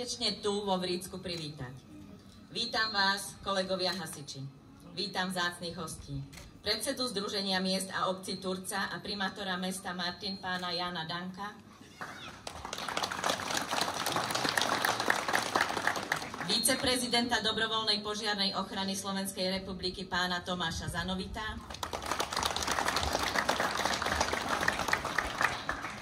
srdečne tu vo Vrícku privítať. Vítam vás, kolegovia hasiči. Vítam vzácnych hostí. Predsedu Združenia miest a obcí Turca a primátora mesta Martin pána Jána Danka, viceprezidenta dobrovoľnej požiarnej ochrany Slovenskej republiky pána Tomáša Zanovita,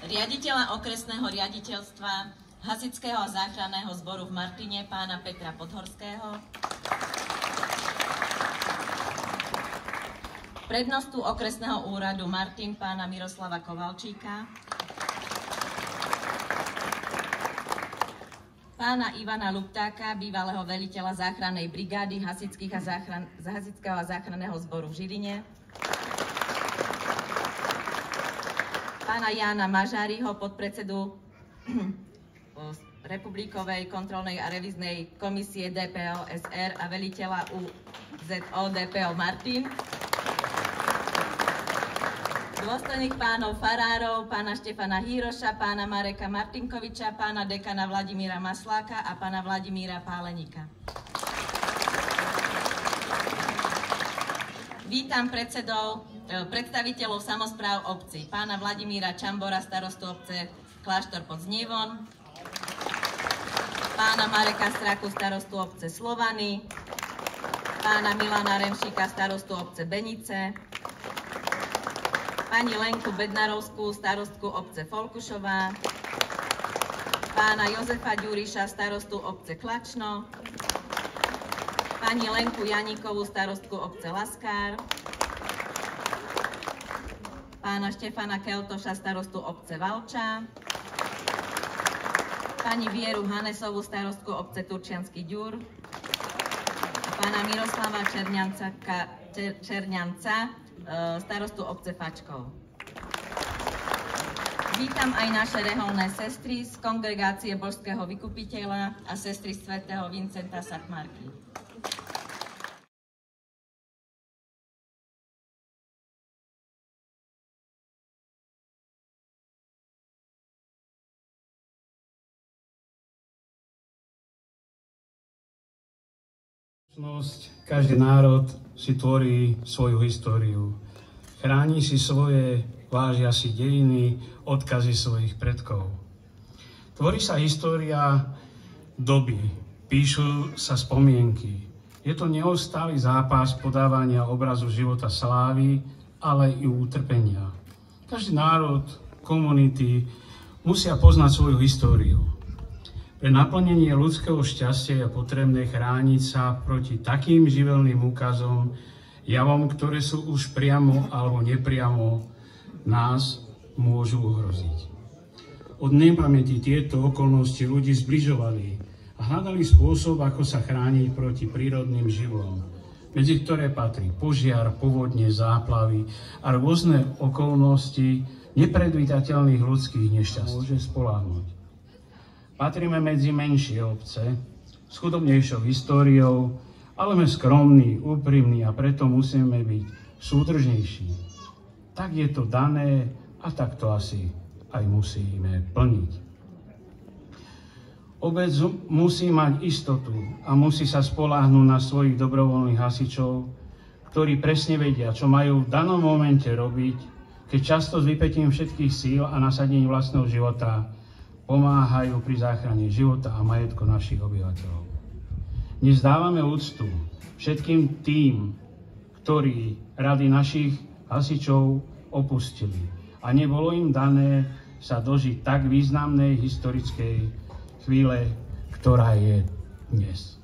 riaditeľa okresného riaditeľstva Hasičského a záchranného zboru v Martine pána Petra Podhorského, prednostu okresného úradu Martin pána Miroslava Kovalčíka, pána Ivana Luptáka, bývalého veliteľa záchrannej brigády Hasičského a záchranného zboru v Žiline, pána Jána Mažáriho, podpredsedu Republikovej kontrolnej a revíznej komisie DPO SR a veliteľa UZO DPO Martin, dôstojných pánov farárov, pána Štefana Hýroša, pána Mareka Martinkoviča, pána dekana Vladimíra Masláka a pána Vladimíra Páleníka. Vítam predstaviteľov samospráv obcí, pána Vladimíra Čambora, starostu obce Kláštor pod Znievom, pána Mareka Straku, starostu obce Slovany, pána Milana Remšíka, starostu obce Benice, pani Lenku Bednarovskú, starostku obce Folkušová, pána Jozefa Ďuriša, starostu obce Klačno, pani Lenku Janíkovú, starostku obce Laskár, pána Štefana Keltoša, starostu obce Valča, pani Vieru Hanesovú, starostku obce Turčiansky Ďur, pána Miroslava Čerňanca, starostu obce Fačkov. Vítam aj naše reholné sestry z Kongregácie Božského vykupiteľa a sestry svätého Vincenta Satmarky. Každý národ si tvorí svoju históriu. Chráni si svoje, vážia si dejiny, odkazy svojich predkov. Tvorí sa história doby, píšu sa spomienky. Je to neustály zápas podávania obrazu života slávy, ale i utrpenia. Každý národ, komunity musia poznať svoju históriu. Pre naplnenie ľudského šťastia je potrebné chrániť sa proti takým živelným úkazom, javom, ktoré sú už priamo alebo nepriamo nás môžu ohroziť. Od nepamäti tieto okolnosti ľudí zbližovali a hľadali spôsob, ako sa chrániť proti prírodným živom, medzi ktoré patrí požiar, povodne, záplavy a rôzne okolnosti nepredvídateľných ľudských nešťastí. Môže spoľahnúť. Patríme medzi menšie obce s chudobnejšou históriou, ale sme skromní, úprimní a preto musíme byť súdržnejší. Tak je to dané a tak to asi aj musíme plniť. Obec musí mať istotu a musí sa spoľahnúť na svojich dobrovoľných hasičov, ktorí presne vedia, čo majú v danom momente robiť, keď často s vypätím všetkých síl a nasadením vlastného života pomáhajú pri záchrane života a majetku našich obyvateľov. Dnes dávame úctu všetkým tým, ktorí rady našich hasičov opustili a nebolo im dané sa dožiť tak významnej historickej chvíle, ktorá je dnes.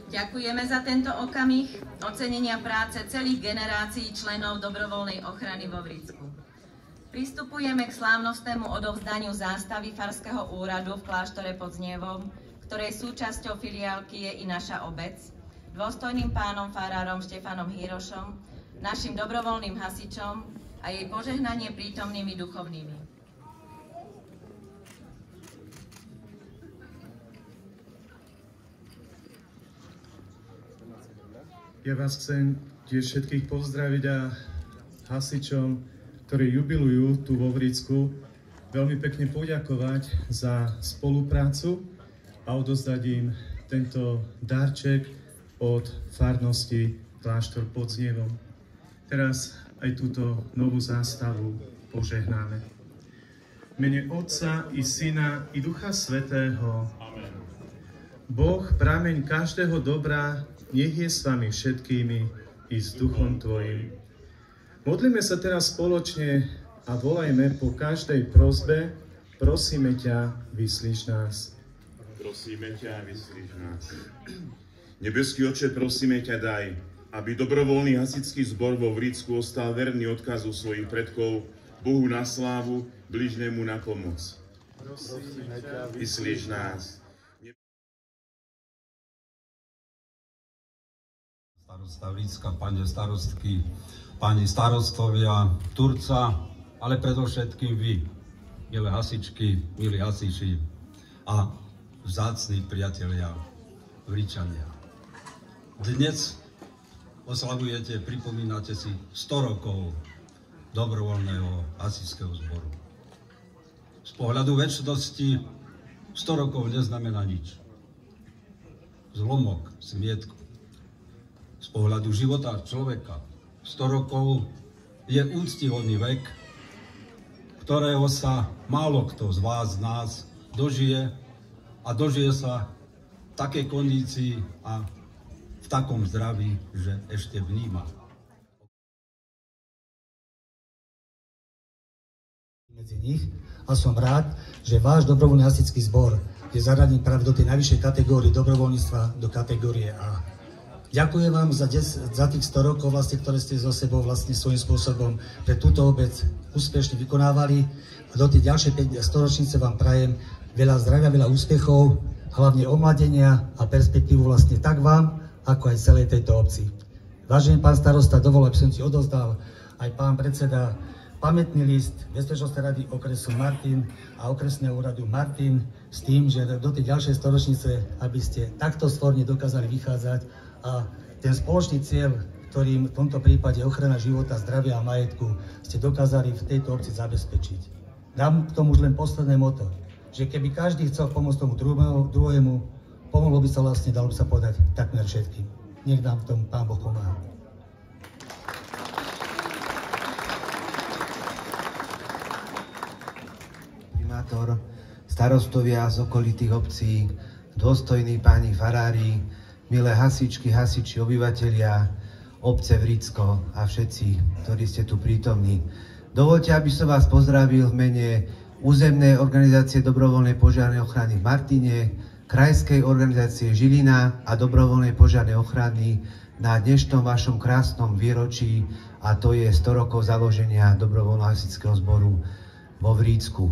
Ďakujeme za tento okamih ocenenia práce celých generácií členov dobrovoľnej ochrany vo Vrícku. Pristupujeme k slávnostnému odovzdaniu zástavy Farského úradu v kláštore pod Znievom, ktorej súčasťou filiálky je i naša obec, dôstojným pánom farárom Štefanom Hýrošom, našim dobrovoľným hasičom a jej požehnanie prítomnými duchovnými. Ja vás chcem tiež všetkých pozdraviť a hasičom, ktorí jubilujú tu vo Vricku, veľmi pekne poďakovať za spoluprácu a odozdať im tento darček od farnosti Kláštor pod Znievom. Teraz aj túto novú zástavu požehnáme. V mene Otca i Syna i Ducha Svätého. Amen. Boh, prameň každého dobra, nech je s vami všetkými i s duchom tvojim. Modlíme sa teraz spoločne a volajme po každej prosbe: prosíme ťa, vyslíš nás. Prosíme ťa, vyslíš nás. Nebeský Otče, prosíme ťa, daj, aby dobrovoľný hasičský zbor vo Vricku ostal verný odkazu svojich predkov, Bohu na slávu, bližnému na pomoc. Prosíme ťa, vyslíš nás. Starosta Vricka, pani starostky, páni starostovia, Turca, ale predovšetkým vy, milé hasičky, milí hasiči a vzácni priatelia Vričania. Dnes oslavujete, pripomínate si 100 rokov dobrovoľného hasičského zboru. Z pohľadu večnosti 100 rokov neznamená nič. Zlomok, smietku. Z pohľadu života človeka 100 rokov je úctihodný vek, ktorého sa málo kto z vás, z nás dožije a dožije sa v takej kondícii a v takom zdraví, že ešte vníma. Medzi nich a som rád, že váš dobrovoľný hasičský zbor je zaradený práve do tej najvyššej kategórie dobrovoľníctva, do kategórie A. Ďakujem vám za tých 100 rokov, vlastne, ktoré ste so sebou vlastne svojím spôsobom pre túto obec úspešne vykonávali. A do tej ďalšej 100-ročnice vám prajem veľa zdravia, veľa úspechov, hlavne omladenia a perspektívu vlastne tak vám, ako aj celej tejto obci. Vážený pán starosta, dovol, aby som si odozdal aj pán predseda pamätný list Bezpečnostnej rady okresu Martin a okresného úradu Martin s tým, že do tej ďalšej 100-ročnice, aby ste takto stvorne dokázali vychádzať a ten spoločný cieľ, ktorým v tomto prípade ochrana života, zdravia a majetku, ste dokázali v tejto obci zabezpečiť. Dám k tomu už len posledné motto, že keby každý chcel pomôcť tomu druhému, pomohlo by sa vlastne, dalo by sa povedať, takmer všetkým. Nech nám v tom Pán Boh pomáha. Primátor, starostovia z okolitých obcí, dôstojní páni farári, milé hasičky, hasiči, obyvatelia obce Vricko a všetci, ktorí ste tu prítomní. Dovoľte, aby som vás pozdravil v mene územnej organizácie dobrovoľnej požiarnej ochrany v Martine, krajskej organizácie Žilina a dobrovoľnej požiarnej ochrany na dnešnom vašom krásnom výročí, a to je 100 rokov založenia dobrovoľného hasičského zboru vo Vricku.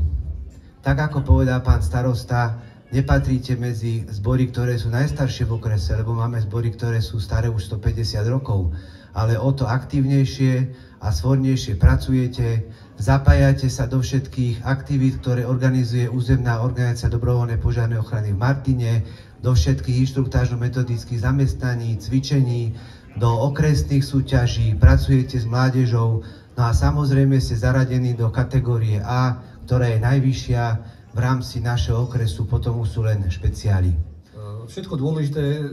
Tak ako povedal pán starosta, nepatríte medzi zbory, ktoré sú najstaršie v okrese, lebo máme zbory, ktoré sú staré už 150 rokov, ale o to aktívnejšie a svornejšie pracujete, zapájate sa do všetkých aktivít, ktoré organizuje územná organizácia dobrovoľnej požiarnej ochrany v Martine, do všetkých inštruktážno-metodických zamestnaní, cvičení, do okresných súťaží, pracujete s mládežou, no a samozrejme ste zaradení do kategórie A, ktorá je najvyššia v rámci našeho okresu, potom už sú len špeciáli. Všetko dôležité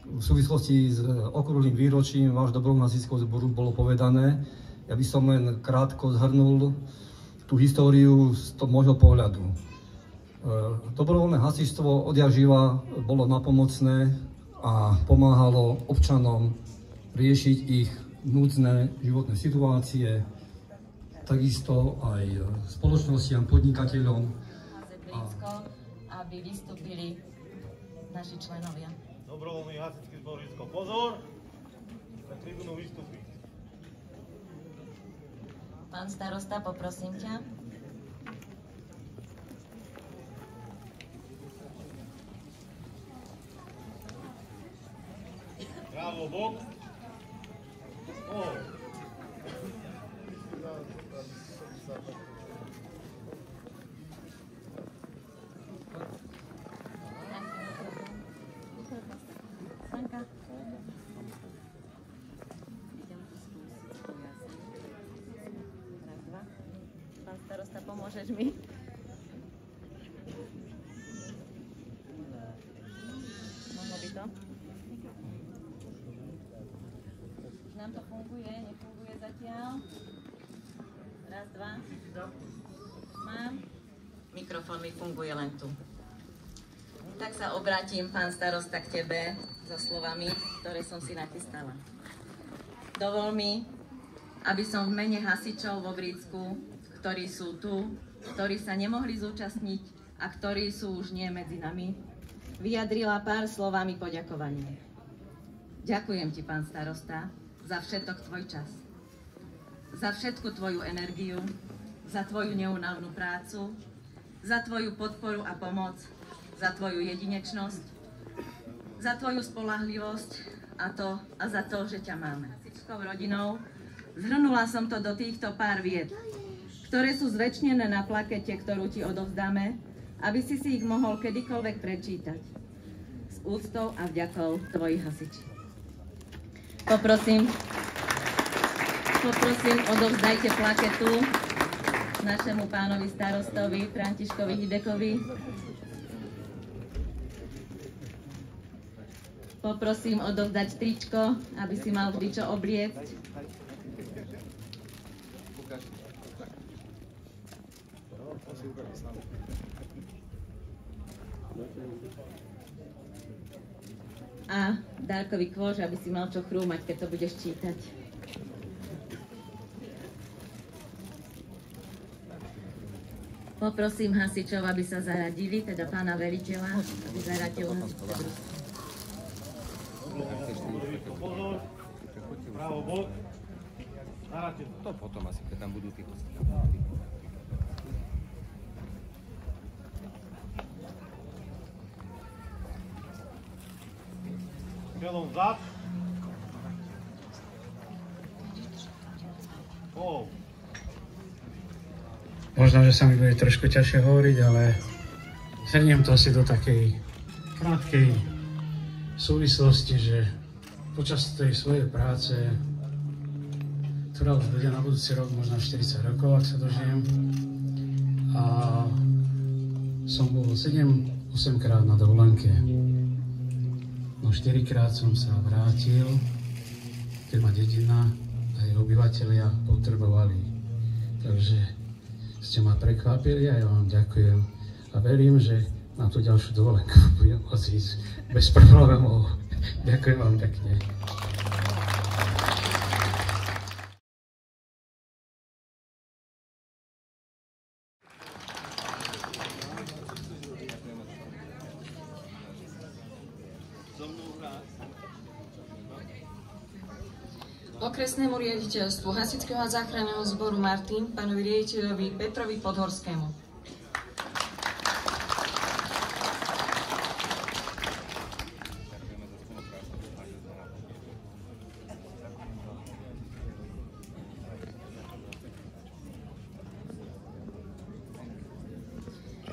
v súvislosti s okrúhlym výročím vášho dobrovoľného hasičského zboru bolo povedané. Ja by som len krátko zhrnul tú históriu z toho môjho pohľadu. Dobrovoľné hasičstvo odjakživa bolo napomocné a pomáhalo občanom riešiť ich núdzne životné situácie, takisto aj spoločnostiam, podnikateľom. Aby vystúpili naši členovia. Dobrovoľný hasičský zbor Vricko, pozor! Na tribúnu vystúpi. Pán starosta, poprosím ťa. Bravo, bok. Pán starosta, pomôžeš mi? Mohlo by to? Nám to funguje, nefunguje zatiaľ. Raz, dva. Mám. Mikrofón mi funguje len tu. Tak sa obrátim, pán starosta, k tebe so slovami, ktoré som si nachystala. Dovol mi, aby som v mene hasičov vo Vrícku, ktorí sú tu, ktorí sa nemohli zúčastniť a ktorí sú už nie medzi nami, vyjadrila pár slovami poďakovania. Ďakujem ti, pán starosta, za všetok tvoj čas, za všetku tvoju energiu, za tvoju neúnavnú prácu, za tvoju podporu a pomoc, za tvoju jedinečnosť, za tvoju spoľahlivosť a za to, že ťa máme. Hasičskou rodinou zhrnula som to do týchto pár vied, ktoré sú zväčšnené na plakete, ktorú ti odovzdáme, aby si ich mohol kedykoľvek prečítať. S úctou a vďakou tvojich hasiči. Poprosím, odovzdajte plaketu našemu pánovi starostovi Františkovi Hidekovi. Poprosím odovzdať tričko, aby si mal vždy čo obliecť. A Darkovi kôž, aby si mal čo chrúmať, keď to budeš čítať. Poprosím hasičov, aby sa zaradili, teda pána veliteľa, aby zaradil hasičov. Pozor. Bravo, bok. Zaradte. To potom asi, keď tam budú tí hostia. Čelom vzad. Možno, že sa mi bude trošku ťažšie hovoriť, ale zhrniem to asi do takej krátkej súvislosti, že počas tej svojej práce, ktorá už bude na budúci rok, možno 40 rokov, ak sa dožijem, a som bol 7-8 krát na dovolenke. No 4 krát som sa vrátil, keď ma dedina a jej obyvatelia potrebovali. Takže ste ma prekvapili a ja vám ďakujem a verím, že na tú ďalšiu dovolenku budem môcť ísť bez problémov. Ďakujem vám pekne. Okresnému riaditeľstvu Hasičského a záchranného zboru Martin, pánovi riaditeľovi Petrovi Podhorskému.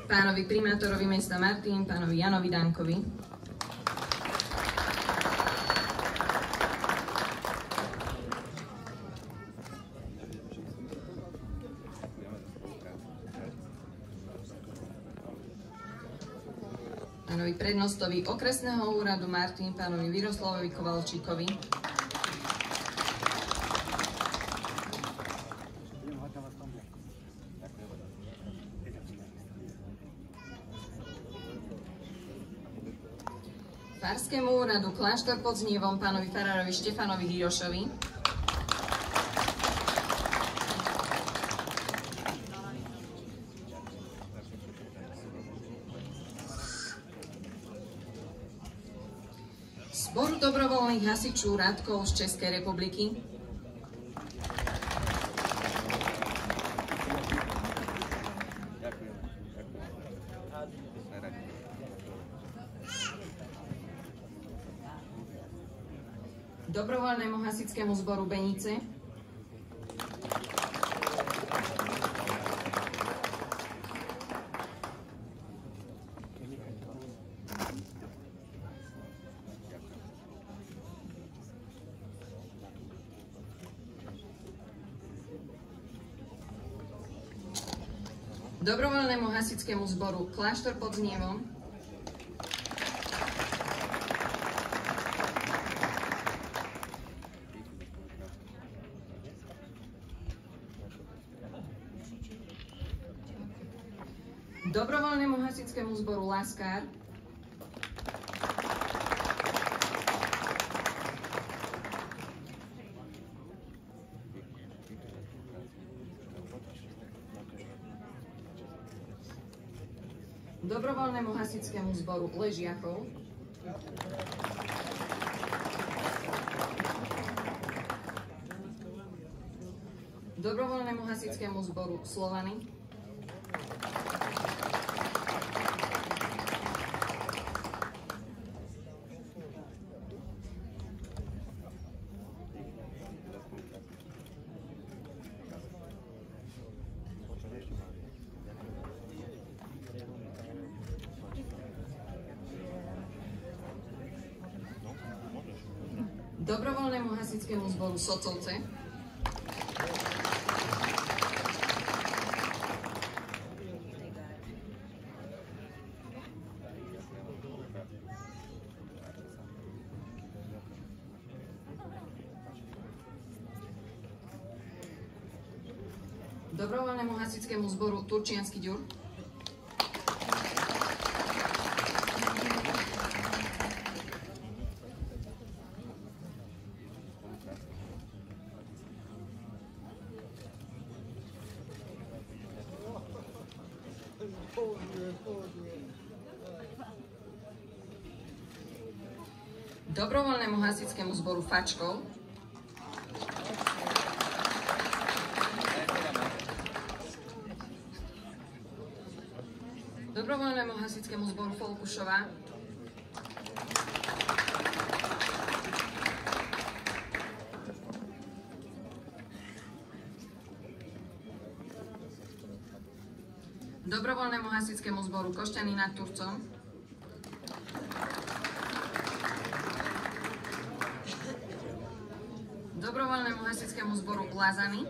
Pánovi primátorovi mesta Martin, pánovi Janovi Dankovi. Pánovi prednostovi okresného úradu Martin, pánovi Viroslavovi Kovalčíkovi. Farskému úradu Kláštor pod Znievom, pánovi farárovi Štefanovi Hirošovi. Zboru dobrovoľných hasičov Radkov z Českej republiky. Dobrovoľnému hasickému zboru Benice, Dobrovoľnému hasickému zboru Kláštor pod Znievom, Dobrovoľnému hasickému zboru Laskár, Dobrovoľnému hasickému zboru Ležiachov, Dobrovoľnému hasickému zboru Slovany, Dobrovoľnému hasickému zboru Socovce, Dobrovoľnému hasickému zboru Turčiansky Ďur, Dobrovoľnému hasickému zboru Fačkov, Dobrovoľnému hasickému zboru Folkušova, Dobrovoľnému hasickému zboru Košťany nad Turcom, Dobrovoľnému hasickému zboru Lázany,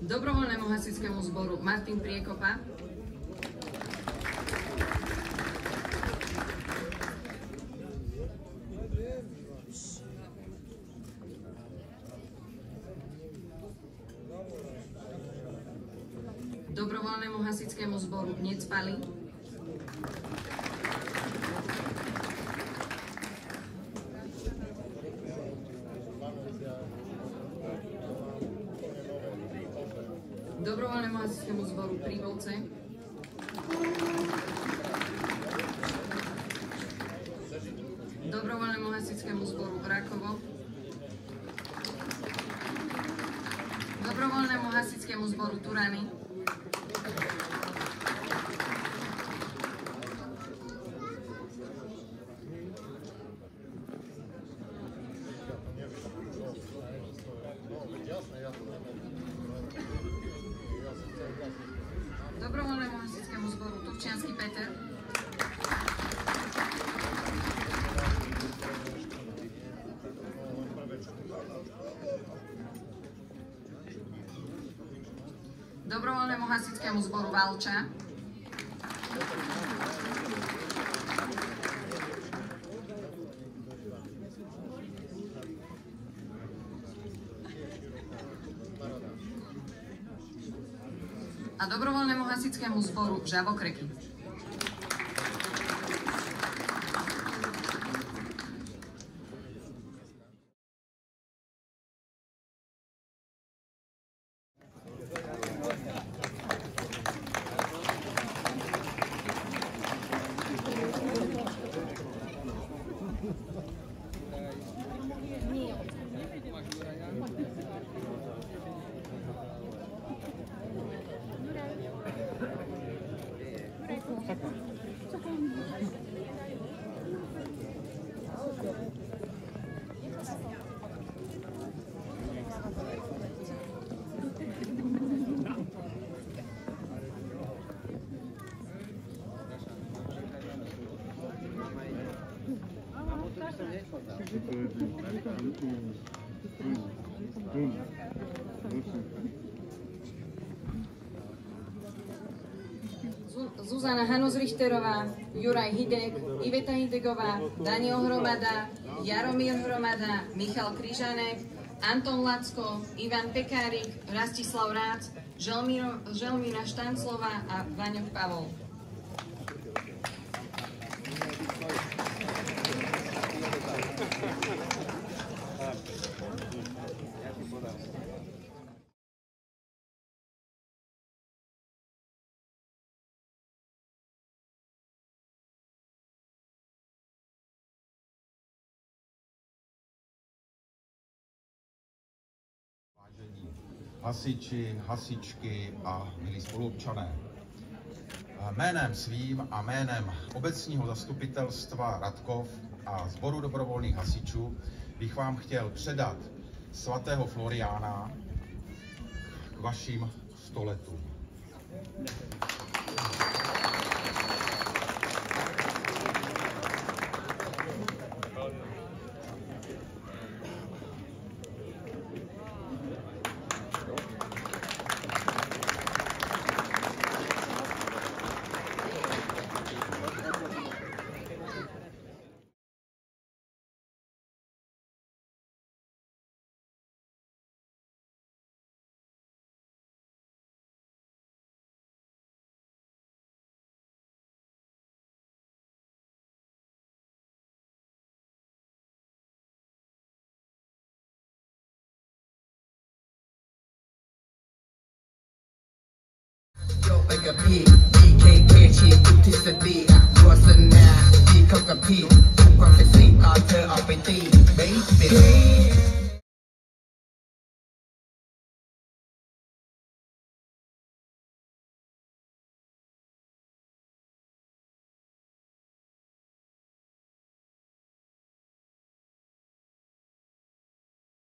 Dobrovoľnému hasickému zboru Martin Priekopa, Dobrovoľnému hasickému zboru Necpali, Dobrovoľnému hasickému zboru Prívolce, Dobrovoľnému hasickému zboru Rakovo, Dobrovoľnému hasickému zboru Turany, Dobrovoľnému hasickému zboru Turčiansky Peter, Dobrovoľnému hasickému zboru Valča, a Dobrovoľnému hasickému zboru Žabokreky. Zuzana Hanus-Richterová, Juraj Hidek, Iveta Hidegová, Daniel Hromada, Jaromír Hromada, Michal Kryžanek, Anton Lacko, Ivan Pekárik, Rastislav Rác, Želmíra Štanclová a Vaňok Pavol. Hasiči, hasičky a milí spoluobčané. Jménem svým a jménem obecního zastupitelstva Radkov a Sboru dobrovolných hasičů bych vám chtěl předat svatého Floriána k vašim 100 letům. Yo, like a big DK, catch it,